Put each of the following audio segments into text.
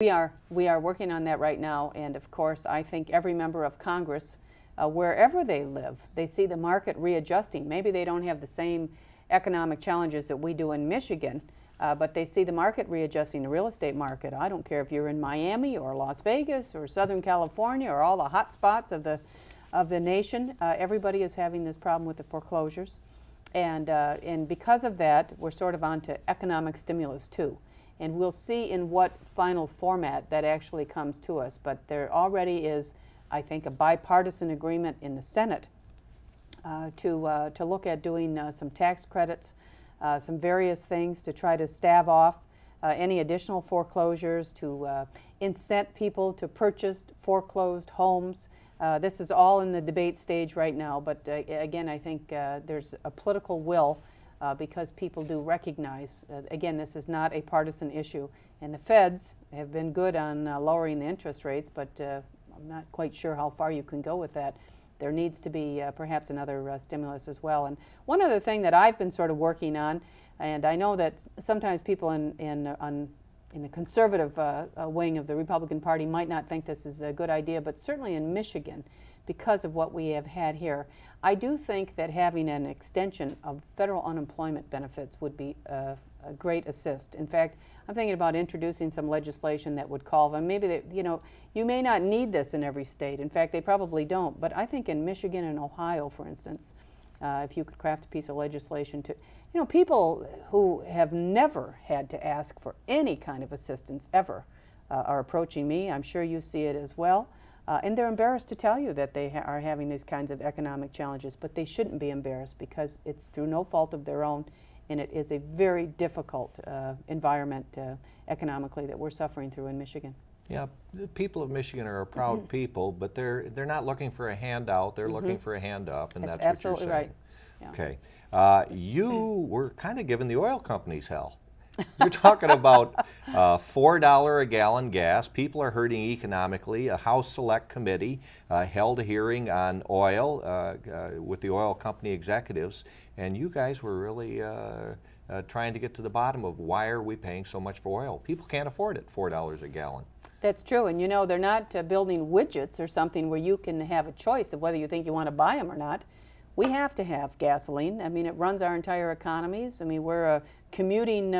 We are working on that right now, and of course I think every member of Congress, wherever they live, they see the market readjusting. Maybe they don't have the same economic challenges that we do in Michigan, but they see the market readjusting, the real estate market. I don't care if you're in Miami or Las Vegas or Southern California or all the hot spots of the nation. Everybody is having this problem with the foreclosures, and because of that, we're sort of onto economic stimulus too. And we'll see in what final format that actually comes to us. But there already is, I think, a bipartisan agreement in the Senate to look at doing some tax credits, some various things to try to stave off any additional foreclosures, to incent people to purchase foreclosed homes. This is all in the debate stage right now, but again, I think there's a political will because people do recognize, again, this is not a partisan issue. And the feds have been good on lowering the interest rates, but I'm not quite sure how far you can go with that. There needs to be perhaps another stimulus as well. And one other thing that I've been sort of working on, and I know that sometimes people in the conservative wing of the Republican Party might not think this is a good idea, but certainly in Michigan, because of what we have had here, I do think that having an extension of federal unemployment benefits would be a great assist. In fact, I'm thinking about introducing some legislation that would call them. Maybe they, you may not need this in every state. In fact, they probably don't. But I think in Michigan and Ohio, for instance, if you could craft a piece of legislation to, people who have never had to ask for any kind of assistance ever are approaching me. I'm sure you see it as well. And they're embarrassed to tell you that they are having these kinds of economic challenges, but they shouldn't be embarrassed because it's through no fault of their own, and it is a very difficult environment economically that we're suffering through in Michigan. Yeah, the people of Michigan are a proud people, but they're not looking for a handout. They're looking for a hand up, and that's what you're saying. Absolutely right. Yeah. Okay. You were kind of giving the oil companies hell. You're talking about $4 a gallon gas. People are hurting economically. A House Select Committee held a hearing on oil with the oil company executives, and you guys were really trying to get to the bottom of why are we paying so much for oil. People can't afford it, $4 a gallon. That's true, and they're not building widgets or something where you can have a choice of whether you think you want to buy them or not. We have to have gasoline. I mean, it runs our entire economies. I mean, we're a commuting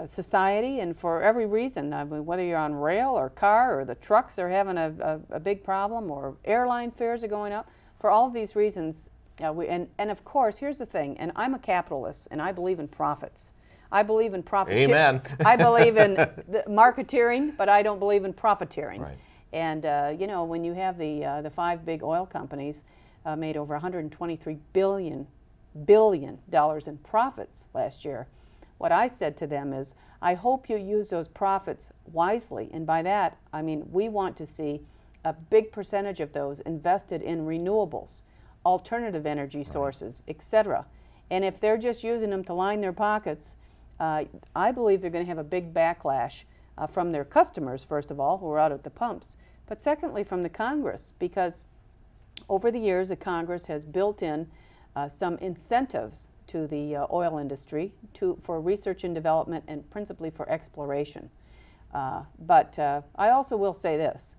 society, and for every reason, I mean, whether you're on rail or car or the trucks are having a big problem or airline fares are going up, for all of these reasons, and of course, here's the thing, and I'm a capitalist, and I believe in profits. I believe in profiteering. Amen. I believe in marketeering, but I don't believe in profiteering. Right. And when you have the 5 big oil companies made over $123 billion in profits last year, what I said to them is, I hope you use those profits wisely. And by that, I mean, we want to see a big percentage of those invested in renewables, alternative energy sources, etc. And if they're just using them to line their pockets, I believe they're going to have a big backlash from their customers, first of all, who are out at the pumps, but secondly from the Congress, because over the years the Congress has built in some incentives to the oil industry for research and development and principally for exploration. But I also will say this.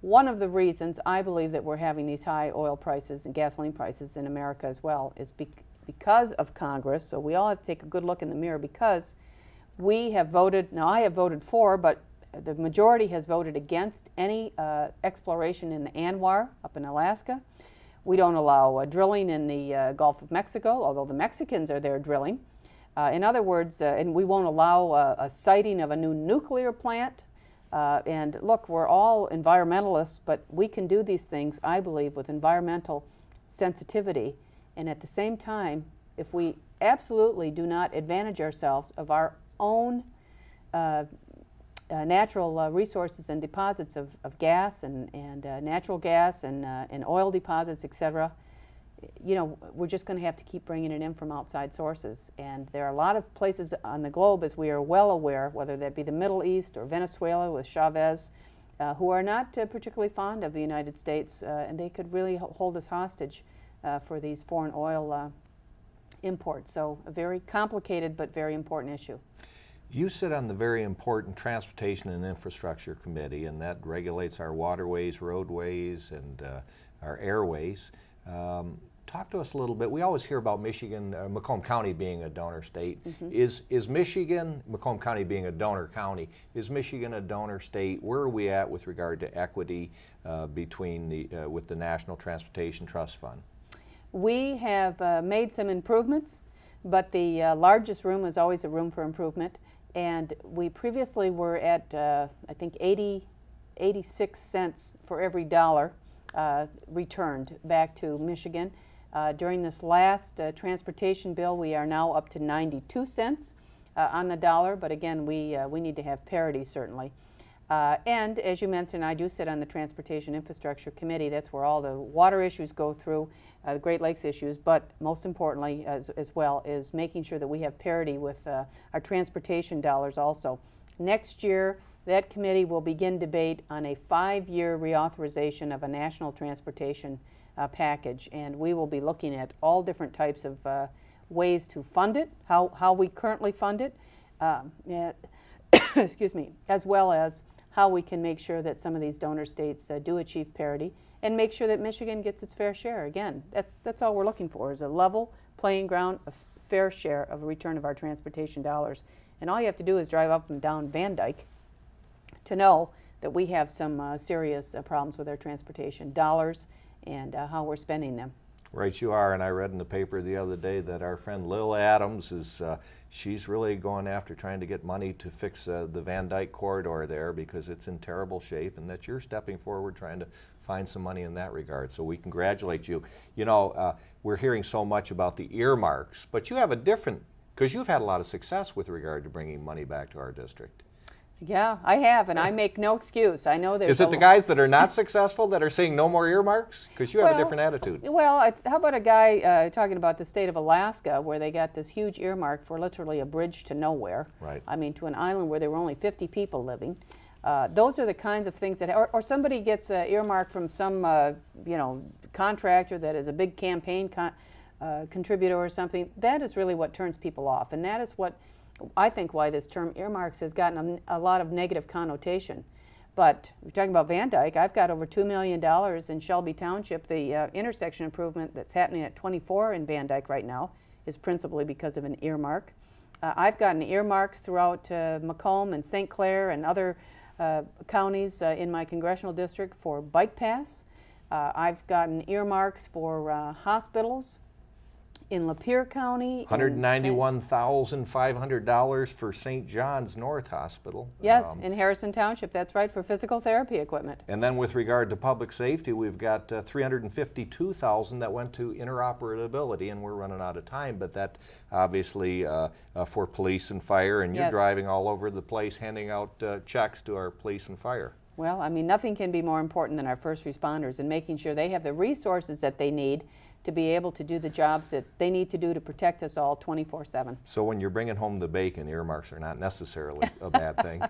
One of the reasons I believe that we're having these high oil prices and gasoline prices in America as well is because of Congress. So we all have to take a good look in the mirror because we have voted, now I have voted for, but the majority has voted against any exploration in the ANWR up in Alaska. We don't allow drilling in the Gulf of Mexico, although the Mexicans are there drilling. In other words, and we won't allow a siting of a new nuclear plant. And look, we're all environmentalists, but we can do these things, I believe, with environmental sensitivity. And at the same time, if we absolutely do not advantage ourselves of our own natural resources and deposits of gas and natural gas and oil deposits, etc., we're just going to have to keep bringing it in from outside sources. And there are a lot of places on the globe, as we are well aware, whether that be the Middle East or Venezuela with Chavez, who are not particularly fond of the United States, and they could really hold us hostage for these foreign oil imports. So a very complicated but very important issue. You sit on the very important Transportation and Infrastructure Committee, and that regulates our waterways, roadways, and our airways. Talk to us a little bit. We always hear about Michigan, Macomb County being a donor state. Is Michigan, Macomb County being a donor county, is Michigan a donor state? Where are we at with regard to equity between with the National Transportation Trust Fund? We have made some improvements, but the largest room is always a room for improvement. And we previously were at, I think, 86 cents for every dollar returned back to Michigan. During this last transportation bill, we are now up to 92 cents on the dollar, but again, we need to have parity, certainly. And as you mentioned, I do sit on the Transportation Infrastructure Committee. That's where all the water issues go through, the Great Lakes issues, but most importantly as well is making sure that we have parity with our transportation dollars also. Next year, that committee will begin debate on a 5-year reauthorization of a national transportation package, and we will be looking at all different types of ways to fund it, how we currently fund it, excuse me, as well as how we can make sure that some of these donor states do achieve parity and make sure that Michigan gets its fair share. Again, that's all we're looking for, is a level playing ground, a fair share of a return of our transportation dollars. And all you have to do is drive up and down Van Dyke to know that we have some serious problems with our transportation dollars and how we're spending them. Right, you are, and I read in the paper the other day that our friend Lil Adams is, she's really going after trying to get money to fix the Van Dyke corridor there because it's in terrible shape, and that you're stepping forward trying to find some money in that regard. So we congratulate you. You know, we're hearing so much about the earmarks, but you have a different, because you've had a lot of success with regard to bringing money back to our district. Yeah, I have, and I make no excuse. I know there's. Is it the guys that are not successful that are saying no more earmarks? Because you have a different attitude. Well, how about a guy talking about the state of Alaska, where they got this huge earmark for literally a bridge to nowhere. Right. I mean, to an island where there were only 50 people living. Those are the kinds of things that, or somebody gets an earmark from some, you know, contractor that is a big campaign contributor or something. That is really what turns people off, and that is what. I think why this term earmarks has gotten a lot of negative connotation. But we're talking about Van Dyke. I've got over $2 million in Shelby Township. The intersection improvement that's happening at 24 in Van Dyke right now is principally because of an earmark. I've gotten earmarks throughout Macomb and St. Clair and other counties in my congressional district for bike paths. I've gotten earmarks for hospitals in Lapeer County. $191,500 for St. John's North Hospital. Yes, in Harrison Township, that's right, for physical therapy equipment. And then with regard to public safety, we've got $352,000 that went to interoperability, and we're running out of time, but that obviously for police and fire, and you're driving all over the place handing out checks to our police and fire. Well, I mean, nothing can be more important than our first responders and making sure they have the resources that they need to be able to do the jobs that they need to do to protect us all 24/7. So when you're bringing home the bacon, earmarks are not necessarily a bad thing.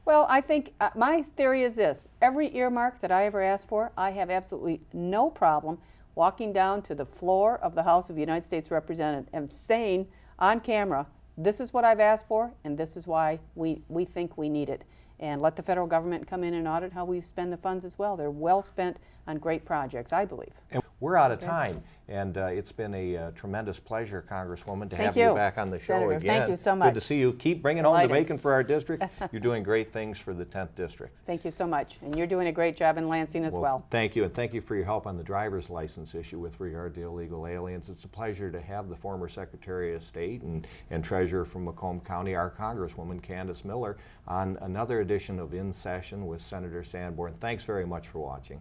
Well, I think my theory is this. Every earmark that I ever asked for, I have absolutely no problem walking down to the floor of the House of the United States Representatives and saying on camera, this is what I've asked for and this is why we think we need it. And let the federal government come in and audit how we spend the funds as well. They're well spent on great projects, I believe. And we're out of time, and it's been a tremendous pleasure, Congresswoman, to have you back on the show Senator, again. Thank you so much. Good to see you. Keep bringing home the bacon for our district. You're doing great things for the 10th District. Thank you so much. And you're doing a great job in Lansing as well. Thank you, and thank you for your help on the driver's license issue with regard to illegal aliens. It's a pleasure to have the former Secretary of State and Treasurer from Macomb County, our Congresswoman Candice Miller, on another edition of In Session with Senator Sanborn. Thanks very much for watching.